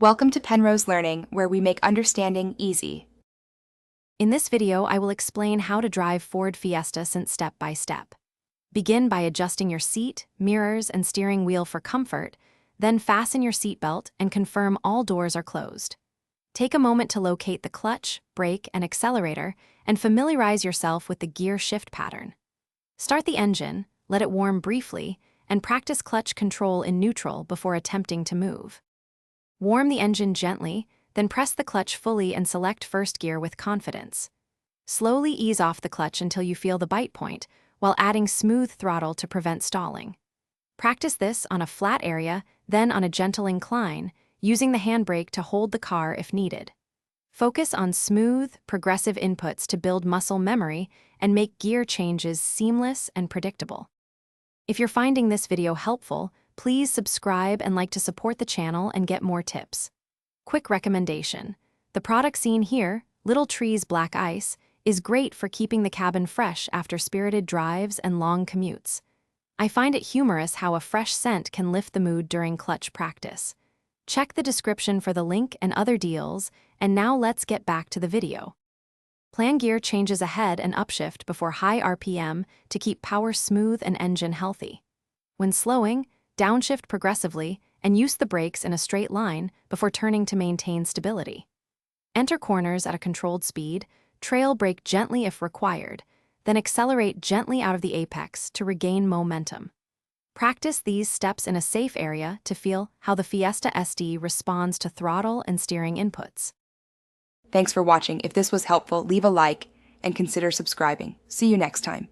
Welcome to Penrose Learning, where we make understanding easy. In this video, I will explain how to drive Ford Fiesta ST step by step. Begin by adjusting your seat, mirrors, and steering wheel for comfort, then fasten your seatbelt and confirm all doors are closed. Take a moment to locate the clutch, brake, and accelerator, and familiarize yourself with the gear shift pattern. Start the engine, let it warm briefly, and practice clutch control in neutral before attempting to move. Warm the engine gently, then press the clutch fully and select first gear with confidence. Slowly ease off the clutch until you feel the bite point, while adding smooth throttle to prevent stalling. Practice this on a flat area, then on a gentle incline, using the handbrake to hold the car if needed. Focus on smooth, progressive inputs to build muscle memory and make gear changes seamless and predictable. If you're finding this video helpful, please subscribe and like to support the channel and get more tips. Quick recommendation: the product seen here, Little Trees Black Ice, is great for keeping the cabin fresh after spirited drives and long commutes. I find it humorous how a fresh scent can lift the mood during clutch practice. Check the description for the link and other deals, and now let's get back to the video. Plan gear changes ahead and upshift before high RPM to keep power smooth and engine healthy. When slowing, downshift progressively and use the brakes in a straight line before turning to maintain stability. Enter corners at a controlled speed, trail brake gently if required, then accelerate gently out of the apex to regain momentum. Practice these steps in a safe area to feel how the Fiesta ST responds to throttle and steering inputs. Thanks for watching. If this was helpful, leave a like and consider subscribing. See you next time.